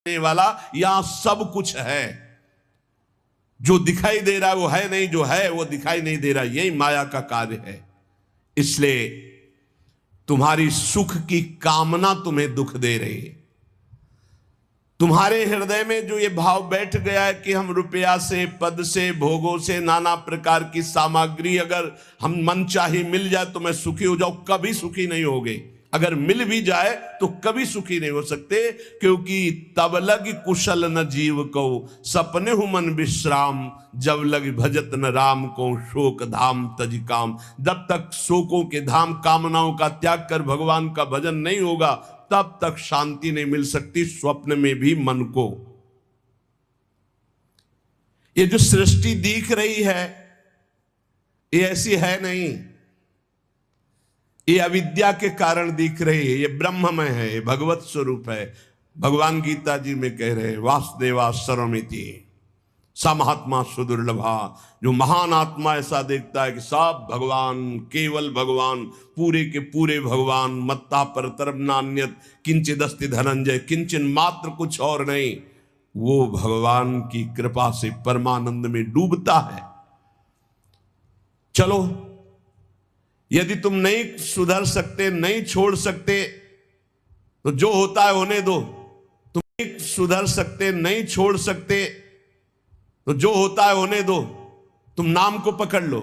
वाला, यहां सब कुछ है। जो दिखाई दे रहा है वो है नहीं, जो है वो दिखाई नहीं दे रहा। यही माया का कार्य है। इसलिए तुम्हारी सुख की कामना तुम्हें दुख दे रही है। तुम्हारे हृदय में जो ये भाव बैठ गया है कि हम रुपया से, पद से, भोगों से, नाना प्रकार की सामग्री अगर हम मन चाही मिल जाए तो मैं सुखी हो जाऊं, कभी सुखी नहीं होगे। अगर मिल भी जाए तो कभी सुखी नहीं हो सकते, क्योंकि तब लग कुशल न जीव को, सपने हु मन विश्राम, जब लग भजत न राम को, शोक धाम तज काम। जब तक शोकों के धाम, कामनाओं का त्याग कर भगवान का भजन नहीं होगा, तब तक शांति नहीं मिल सकती स्वप्न में भी मन को। ये जो सृष्टि दिख रही है ये ऐसी है नहीं, ये अविद्या के कारण दिख रही है। ये ब्रह्ममय है, ये भगवत स्वरूप है। भगवान गीता जी में कह रहे हैं, वासुदेवा सर्वमिति स महात्मा सुदुर्लभा। जो महान आत्मा ऐसा देखता है कि सब भगवान, केवल भगवान, पूरे के पूरे भगवान, मत्ता परतरम नान्यत किंचिदस्ति धनंजय, किंचन मात्र कुछ और नहीं, वो भगवान की कृपा से परमानंद में डूबता है। चलो, यदि तुम नहीं सुधर सकते, नहीं छोड़ सकते, तो जो होता है होने दो। तुम नहीं सुधर सकते, नहीं छोड़ सकते, तो जो होता है होने दो। तुम नाम को पकड़ लो।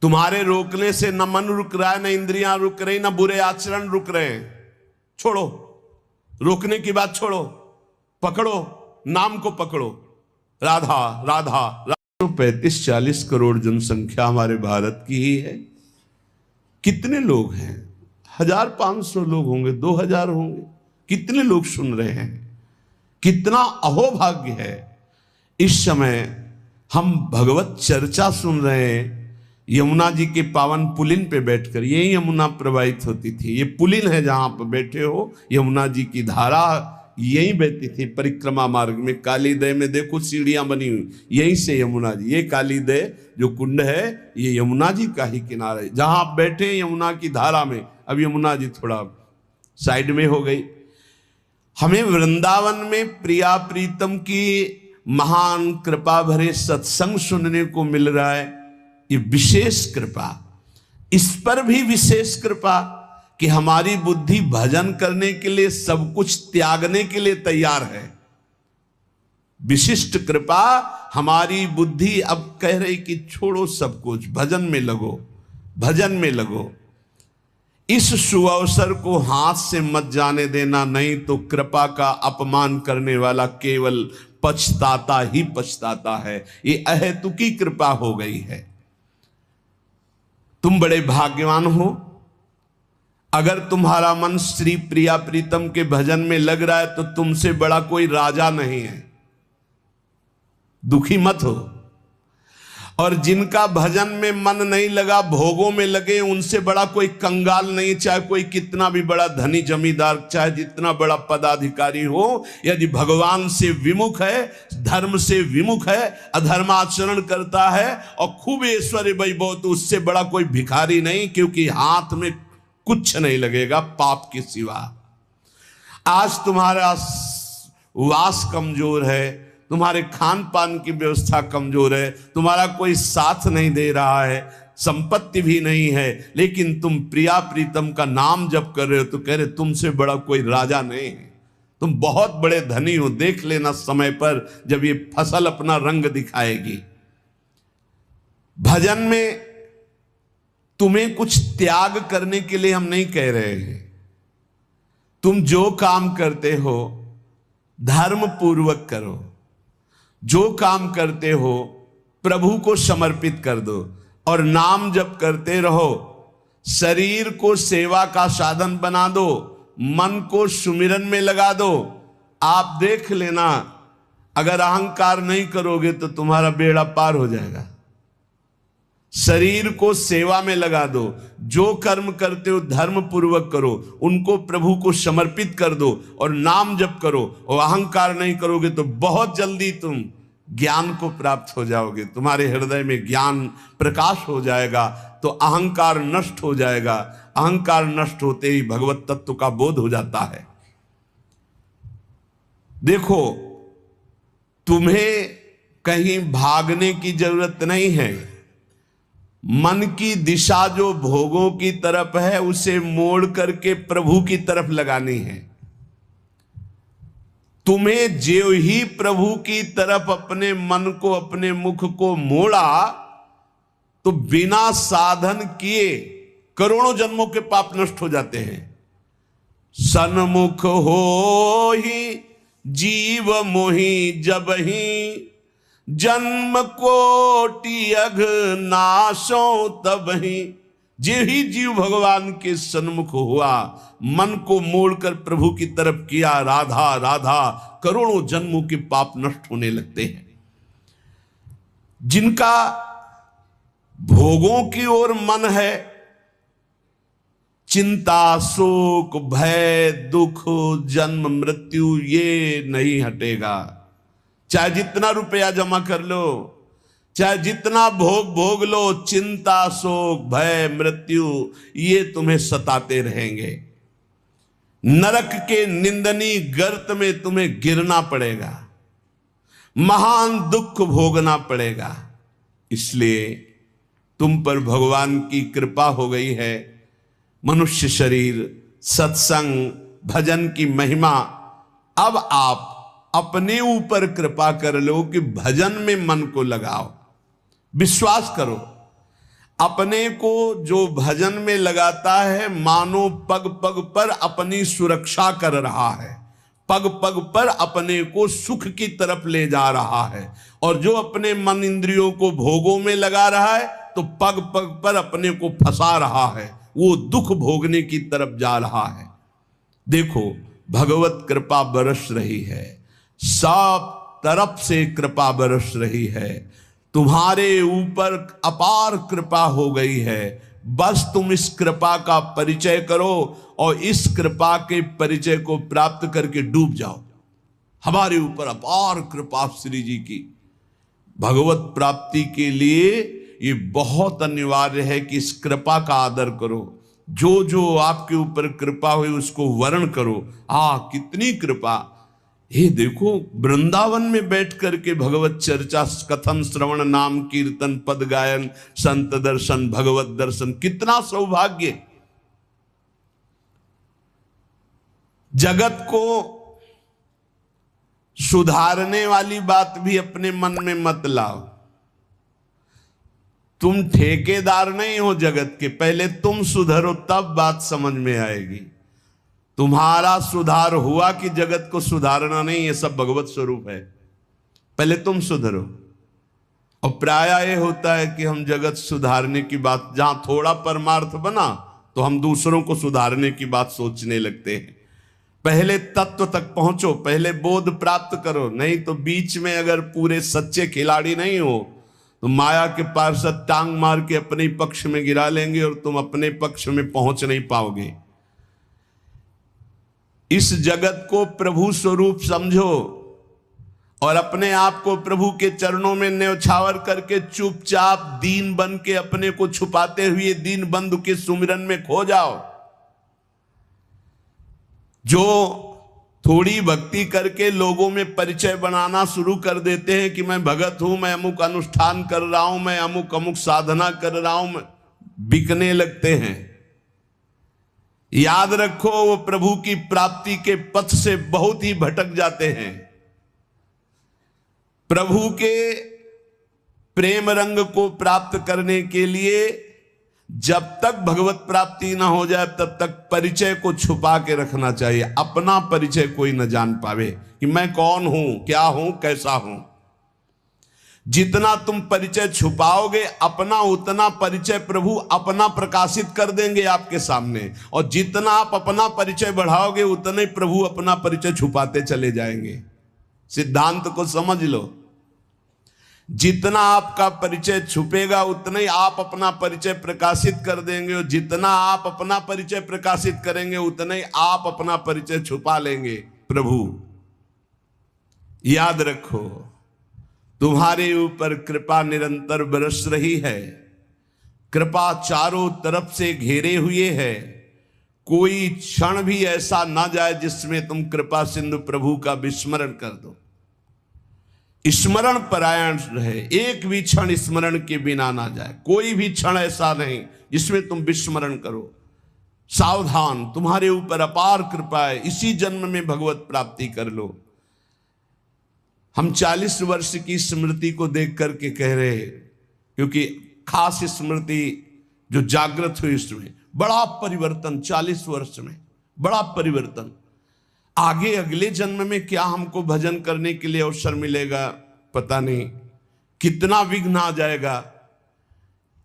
तुम्हारे रोकने से न मन रुक रहा है, न इंद्रियां रुक रही, न बुरे आचरण रुक रहे हैं। छोड़ो, रोकने की बात छोड़ो, पकड़ो, नाम को पकड़ो। राधा राधा राधा। 35-40 करोड़ जनसंख्या हमारे भारत की ही है। कितने लोग हैं? 1500 लोग होंगे, 2000 होंगे। कितने लोग सुन रहे हैं? कितना अहोभाग्य है। इस समय हम भगवत चर्चा सुन रहे हैं यमुना जी के पावन पुलिन पे बैठकर। यही यमुना प्रवाहित होती थी। ये पुलिन है जहां आप बैठे हो, यमुना जी की धारा यहीं बहती थी परिक्रमा मार्ग में। कालीदय में देखो सीढ़ियां बनी हुई, यहीं से यमुना जी। ये कालीदय जो कुंड है ये यमुना जी का ही किनारा है। जहां आप बैठे यमुना की धारा में, अब यमुना जी थोड़ा साइड में हो गई। हमें वृंदावन में प्रिया प्रीतम की महान कृपा भरे सत्संग सुनने को मिल रहा है। ये विशेष कृपा, इस पर भी विशेष कृपा कि हमारी बुद्धि भजन करने के लिए सब कुछ त्यागने के लिए तैयार है। विशिष्ट कृपा, हमारी बुद्धि अब कह रही कि छोड़ो सब कुछ, भजन में लगो, भजन में लगो। इस सुअवसर को हाथ से मत जाने देना, नहीं तो कृपा का अपमान करने वाला केवल पछताता ही पछताता है। ये अहेतुकी कृपा हो गई है। तुम बड़े भाग्यवान हो अगर तुम्हारा मन श्री प्रिया प्रीतम के भजन में लग रहा है, तो तुमसे बड़ा कोई राजा नहीं है। दुखी मत हो। और जिनका भजन में मन नहीं लगा, भोगों में लगे, उनसे बड़ा कोई कंगाल नहीं। चाहे कोई कितना भी बड़ा धनी जमींदार, चाहे जितना बड़ा पदाधिकारी हो, यदि भगवान से विमुख है, धर्म से विमुख है, अधर्माचरण करता है और खूब ऐश्वर्य वैभव, तो उससे बड़ा कोई भिखारी नहीं, क्योंकि हाथ में कुछ नहीं लगेगा पाप के सिवा। आज तुम्हारा वास कमजोर है, तुम्हारे खान पान की व्यवस्था कमजोर है, तुम्हारा कोई साथ नहीं दे रहा है, संपत्ति भी नहीं है, लेकिन तुम प्रिया प्रीतम का नाम जप कर रहे हो, तो कह रहे तुमसे बड़ा कोई राजा नहीं है। तुम बहुत बड़े धनी हो। देख लेना समय पर जब ये फसल अपना रंग दिखाएगी। भजन में तुम्हें कुछ त्याग करने के लिए हम नहीं कह रहे हैं। तुम जो काम करते हो धर्म पूर्वक करो। जो काम करते हो प्रभु को समर्पित कर दो और नाम जप करते रहो। शरीर को सेवा का साधन बना दो, मन को सुमिरन में लगा दो। आप देख लेना, अगर अहंकार नहीं करोगे तो तुम्हारा बेड़ा पार हो जाएगा। शरीर को सेवा में लगा दो। जो कर्म करते हो धर्म पूर्वक करो, उनको प्रभु को समर्पित कर दो और नाम जप करो। और अहंकार नहीं करोगे तो बहुत जल्दी तुम ज्ञान को प्राप्त हो जाओगे। तुम्हारे हृदय में ज्ञान प्रकाश हो जाएगा तो अहंकार नष्ट हो जाएगा। अहंकार नष्ट होते ही भगवत तत्व का बोध हो जाता है। देखो, तुम्हें कहीं भागने की जरूरत नहीं है। मन की दिशा जो भोगों की तरफ है उसे मोड़ करके प्रभु की तरफ लगानी है। तुम्हें जो ही प्रभु की तरफ अपने मन को, अपने मुख को मोड़ा, तो बिना साधन किए करोड़ों जन्मों के पाप नष्ट हो जाते हैं। सन्मुख हो ही जीव मोहि जब ही, जन्म कोटि अघ नाशो तब ही। जे ही जीव भगवान के सन्मुख हुआ, मन को मोड़कर प्रभु की तरफ किया, राधा राधा, करोड़ों जन्मों के पाप नष्ट होने लगते हैं। जिनका भोगों की ओर मन है, चिंता, शोक, भय, दुख, जन्म, मृत्यु ये नहीं हटेगा। चाहे जितना रुपया जमा कर लो, चाहे जितना भोग लो, चिंता, शोक, भय, मृत्यु ये तुम्हें सताते रहेंगे। नरक के निंदनीय गर्त में तुम्हें गिरना पड़ेगा, महान दुख भोगना पड़ेगा। इसलिए तुम पर भगवान की कृपा हो गई है। मनुष्य शरीर, सत्संग, भजन की महिमा, अब आप अपने ऊपर कृपा कर लो कि भजन में मन को लगाओ। विश्वास करो, अपने को जो भजन में लगाता है, मानो पग पग पर अपनी सुरक्षा कर रहा है, पग पग पर अपने को सुख की तरफ ले जा रहा है। और जो अपने मन इंद्रियों को भोगों में लगा रहा है, तो पग पग पर अपने को फंसा रहा है, वो दुख भोगने की तरफ जा रहा है। देखो, भगवत कृपा बरस रही है, सब तरफ से कृपा बरस रही है। तुम्हारे ऊपर अपार कृपा हो गई है। बस तुम इस कृपा का परिचय करो और इस कृपा के परिचय को प्राप्त करके डूब जाओ। हमारे ऊपर अपार कृपा श्री जी की। भगवत प्राप्ति के लिए ये बहुत अनिवार्य है कि इस कृपा का आदर करो। जो जो आपके ऊपर कृपा हुई उसको वर्ण करो। कितनी कृपा! ये देखो, वृंदावन में बैठ करके भगवत चर्चा, कथन, श्रवण, नाम कीर्तन, पद गायन, संत दर्शन, भगवत दर्शन, कितना सौभाग्य! जगत को सुधारने वाली बात भी अपने मन में मत लाओ। तुम ठेकेदार नहीं हो जगत के, पहले तुम सुधरो तब बात समझ में आएगी। तुम्हारा सुधार हुआ कि जगत को सुधारना नहीं, ये सब भगवत स्वरूप है। पहले तुम सुधरो। और प्राय ये होता है कि हम जगत सुधारने की बात, जहां थोड़ा परमार्थ बना तो हम दूसरों को सुधारने की बात सोचने लगते हैं। पहले तत्व तक पहुंचो, पहले बोध प्राप्त करो, नहीं तो बीच में अगर पूरे सच्चे खिलाड़ी नहीं हो तो माया के पार्षद टांग मार के अपने पक्ष में गिरा लेंगे और तुम अपने पक्ष में पहुंच नहीं पाओगे। इस जगत को प्रभु स्वरूप समझो और अपने आप को प्रभु के चरणों में न्यौछावर करके चुपचाप दीन बन के अपने को छुपाते हुए दीन बंधु के सुमिरन में खो जाओ। जो थोड़ी भक्ति करके लोगों में परिचय बनाना शुरू कर देते हैं कि मैं भगत हूं, मैं अमुक अनुष्ठान कर रहा हूं, मैं अमुक अमुक साधना कर रहा हूं, बिकने लगते हैं। याद रखो, वो प्रभु की प्राप्ति के पथ से बहुत ही भटक जाते हैं। प्रभु के प्रेम रंग को प्राप्त करने के लिए जब तक भगवत प्राप्ति ना हो जाए तब तक परिचय को छुपा के रखना चाहिए। अपना परिचय कोई न जान पावे कि मैं कौन हूं, क्या हूं, कैसा हूं। जितना तुम परिचय छुपाओगे अपना, उतना परिचय प्रभु अपना प्रकाशित कर देंगे आपके सामने। और जितना आप अपना परिचय बढ़ाओगे उतने प्रभु अपना परिचय छुपाते चले जाएंगे। सिद्धांत को समझ लो। जितना आपका परिचय छुपेगा उतना ही आप अपना परिचय प्रकाशित कर देंगे, और जितना आप अपना परिचय प्रकाशित करेंगे उतना ही आप अपना परिचय छुपा लेंगे। प्रभु याद रखो, तुम्हारे ऊपर कृपा निरंतर बरस रही है। कृपा चारों तरफ से घेरे हुए है। कोई क्षण भी ऐसा ना जाए जिसमें तुम कृपा सिंधु प्रभु का विस्मरण कर दो। स्मरण परायण रहे, एक भी क्षण स्मरण के बिना ना जाए। कोई भी क्षण ऐसा नहीं जिसमें तुम विस्मरण करो। सावधान, तुम्हारे ऊपर अपार कृपा है, इसी जन्म में भगवत प्राप्ति कर लो। हम 40 वर्ष की स्मृति को देख करके कह रहे हैं, क्योंकि खास स्मृति जो जागृत हुई इसमें बड़ा परिवर्तन, 40 वर्ष में बड़ा परिवर्तन। आगे अगले जन्म में क्या हमको भजन करने के लिए अवसर मिलेगा पता नहीं, कितना विघ्न आ जाएगा।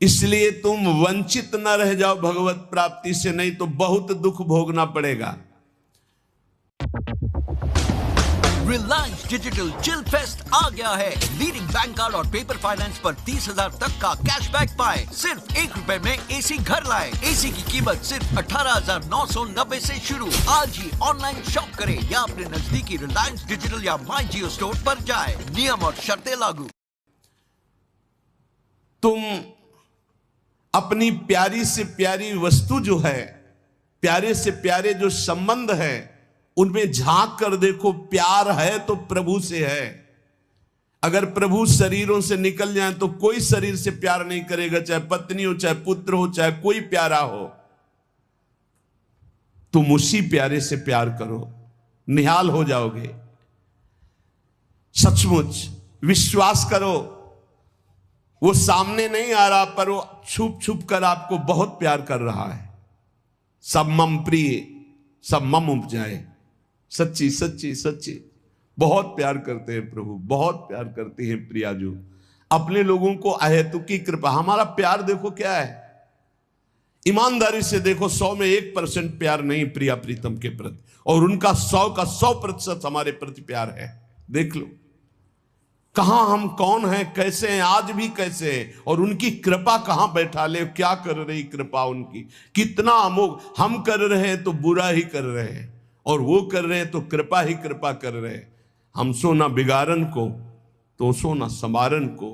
इसलिए तुम वंचित न रह जाओ भगवत प्राप्ति से, नहीं तो बहुत दुख भोगना पड़ेगा। रिलायंस डिजिटल चिल फेस्ट आ गया है। लीडिंग बैंक कार्ड और पेपर फाइनेंस पर 30,000 तक का कैशबैक पाए। सिर्फ ₹1 में एसी घर लाए। एसी की कीमत सिर्फ 18,990 से शुरू। आज ही ऑनलाइन शॉप करें या अपने नजदीकी रिलायंस डिजिटल या माई जियो स्टोर पर जाए। नियम और शर्तें लागू। तुम अपनी प्यारी से प्यारी वस्तु जो है, प्यारे से प्यारे जो संबंध है, उनमें झांक कर देखो। प्यार है तो प्रभु से है। अगर प्रभु शरीरों से निकल जाए तो कोई शरीर से प्यार नहीं करेगा, चाहे पत्नी हो, चाहे पुत्र हो, चाहे कोई प्यारा हो। तुम उसी प्यारे से प्यार करो, निहाल हो जाओगे। सचमुच विश्वास करो, वो सामने नहीं आ रहा, पर वो छुप छुप कर आपको बहुत प्यार कर रहा है। सब मम प्रिय, सब मम उपजाए। सच्ची सच्ची सच्ची बहुत प्यार करते हैं प्रभु, बहुत प्यार करते हैं प्रियाजू अपने लोगों को। अहेतुकी की कृपा, हमारा प्यार देखो क्या है। ईमानदारी से देखो, 100 में 1% प्यार नहीं प्रिया प्रीतम के प्रति, और उनका 100 का 100% हमारे प्रति प्यार है। देख लो कहां हम कौन हैं, कैसे हैं, आज भी कैसे हैं, और उनकी कृपा कहां बैठा ले। क्या कर रही कृपा उनकी, कितना अमोघ। हम कर रहे हैं तो बुरा ही कर रहे हैं, और वो कर रहे हैं तो कृपा ही कृपा कर रहे हैं। हम सोना बिगाड़न को तो सोना समारन को,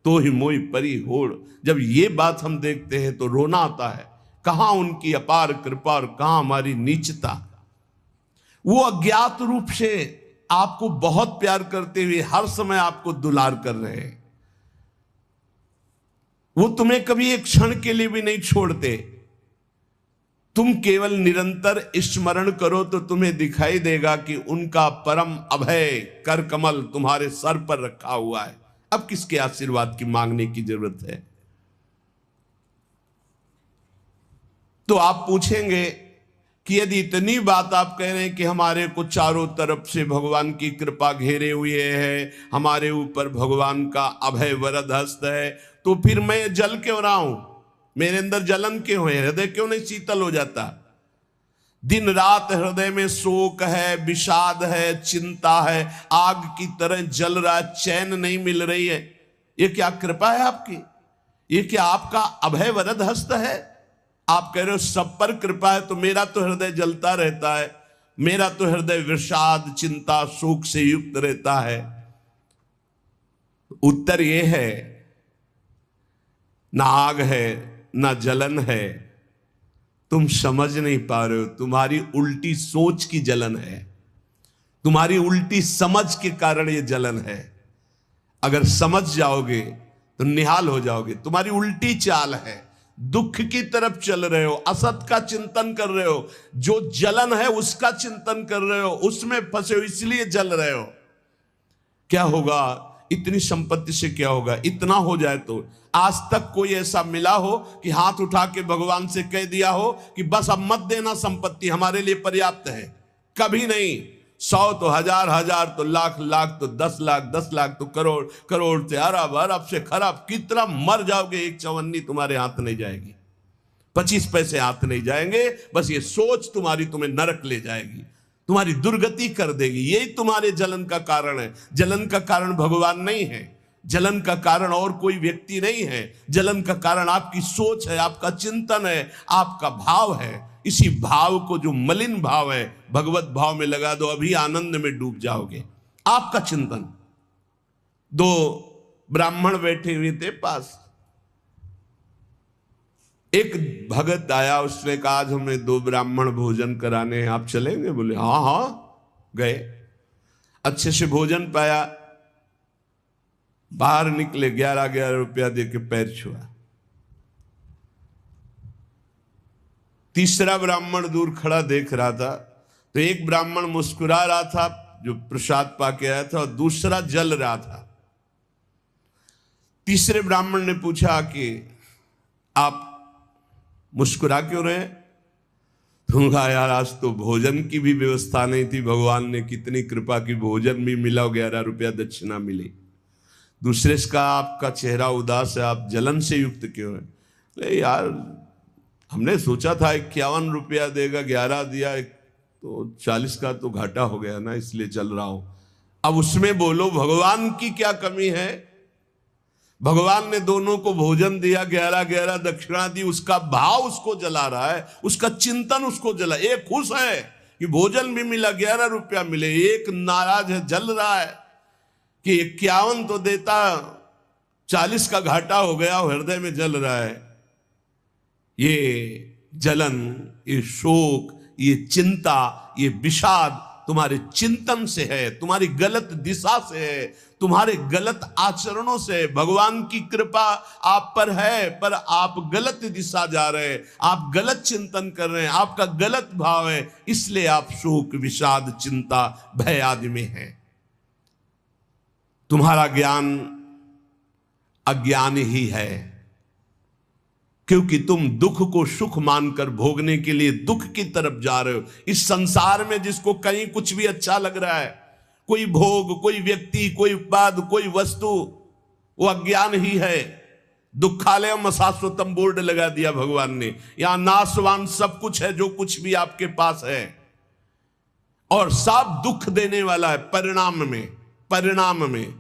तो ही मोई परी होड़। जब ये बात हम देखते हैं तो रोना आता है। कहां उनकी अपार कृपा और कहां हमारी नीचता। वो अज्ञात रूप से आपको बहुत प्यार करते हुए हर समय आपको दुलार कर रहे हैं। वो तुम्हें कभी एक क्षण के लिए भी नहीं छोड़ते। तुम केवल निरंतर स्मरण करो तो तुम्हें दिखाई देगा कि उनका परम अभय कर कमल तुम्हारे सर पर रखा हुआ है। अब किसके आशीर्वाद की मांगने की जरूरत है। तो आप पूछेंगे कि यदि इतनी बात आप कह रहे हैं कि हमारे को चारों तरफ से भगवान की कृपा घेरे हुए है, हमारे ऊपर भगवान का अभय वरद हस्त है, तो फिर मैं जल क्यों रहा हूं, मेरे अंदर जलन क्यों है, हृदय क्यों नहीं शीतल हो जाता। दिन रात हृदय में शोक है, विषाद है, चिंता है, आग की तरह जल रहा, चैन नहीं मिल रही है। ये क्या कृपा है आपकी, ये क्या आपका अभय वरद हस्त है। आप कह रहे हो सब पर कृपा है, तो मेरा तो हृदय जलता रहता है, मेरा तो हृदय विषाद चिंता शोक से युक्त रहता है। उत्तर यह है, ना आग है ना जलन है, तुम समझ नहीं पा रहे हो। तुम्हारी उल्टी सोच की जलन है, तुम्हारी उल्टी समझ के कारण ये जलन है। अगर समझ जाओगे तो निहाल हो जाओगे। तुम्हारी उल्टी चाल है, दुख की तरफ चल रहे हो, असत का चिंतन कर रहे हो, जो जलन है उसका चिंतन कर रहे हो, उसमें फंसे हो, इसलिए जल रहे हो। क्या होगा, इतनी संपत्ति से क्या होगा, इतना हो जाए तो। आज तक कोई ऐसा मिला हो कि हाथ उठा के भगवान से कह दिया हो कि बस अब मत देना, संपत्ति हमारे लिए पर्याप्त है? कभी नहीं। 100 तो हजार, हजार तो लाख, लाख तो 10 लाख, 10 लाख तो करोड़, करोड़ से अरब, अरब से खरब। कितना मर जाओगे, एक चवन्नी तुम्हारे हाथ नहीं जाएगी, 25 पैसे हाथ नहीं जाएंगे। बस ये सोच तुम्हारी तुम्हें नरक ले जाएगी, तुम्हारी दुर्गति कर देगी। यही तुम्हारे जलन का कारण है। जलन का कारण भगवान नहीं है, जलन का कारण और कोई व्यक्ति नहीं है। जलन का कारण आपकी सोच है, आपका चिंतन है, आपका भाव है। इसी भाव को, जो मलिन भाव है, भगवत भाव में लगा दो, अभी आनंद में डूब जाओगे। आपका चिंतन। 2 ब्राह्मण बैठे हुए थे पास, एक भगत आया, उसने कहा आज हमें 2 ब्राह्मण भोजन कराने हैं, आप चलेंगे? बोले हाँ हाँ। गए, अच्छे से भोजन पाया, बाहर निकले, 11-11 रुपया दे के पैर छुआ। तीसरा ब्राह्मण दूर खड़ा देख रहा था, तो एक ब्राह्मण मुस्कुरा रहा था जो प्रसाद पाके आया था, और दूसरा जल रहा था। तीसरे ब्राह्मण ने पूछा कि आप मुस्कुरा क्यों रहे? तुम कहा यार आज तो भोजन की भी व्यवस्था नहीं थी, भगवान ने कितनी कृपा की, भोजन भी मिला, 11 रुपया दक्षिणा मिली। दूसरे से कहा आपका चेहरा उदास है, आप जलन से युक्त क्यों है? अरे यार हमने सोचा था 51 रुपया देगा, 11 दिया, तो 40 का तो घाटा हो गया ना, इसलिए चल रहा हूं। अब उसमें बोलो भगवान की क्या कमी है? भगवान ने दोनों को भोजन दिया, 11-11 दक्षिणा दी, उसका भाव उसको जला रहा है, उसका चिंतन उसको जला। एक खुश है कि भोजन भी मिला, 11 रुपया मिले, एक नाराज है, जल रहा है कि 51 तो देता, 40 का घाटा हो गया, हृदय में जल रहा है। ये जलन, ये शोक, ये चिंता, ये विषाद तुम्हारे चिंतन से है, तुम्हारी गलत दिशा से है, तुम्हारे गलत आचरणों से। भगवान की कृपा आप पर है, पर आप गलत दिशा जा रहे हैं, आप गलत चिंतन कर रहे हैं, आपका गलत भाव है, इसलिए आप शोक, विषाद, चिंता, भय आदि में हैं। तुम्हारा ज्ञान अज्ञान ही है, क्योंकि तुम दुख को सुख मानकर भोगने के लिए दुख की तरफ जा रहे हो। इस संसार में जिसको कहीं कुछ भी अच्छा लग रहा है, कोई भोग, कोई व्यक्ति, कोई उत्पाद, कोई वस्तु, वो अज्ञान ही है। दुखालयम शाश्वतम बोर्ड लगा दिया भगवान ने, यहां नाशवान सब कुछ है जो कुछ भी आपके पास है, और सब दुख देने वाला है परिणाम में।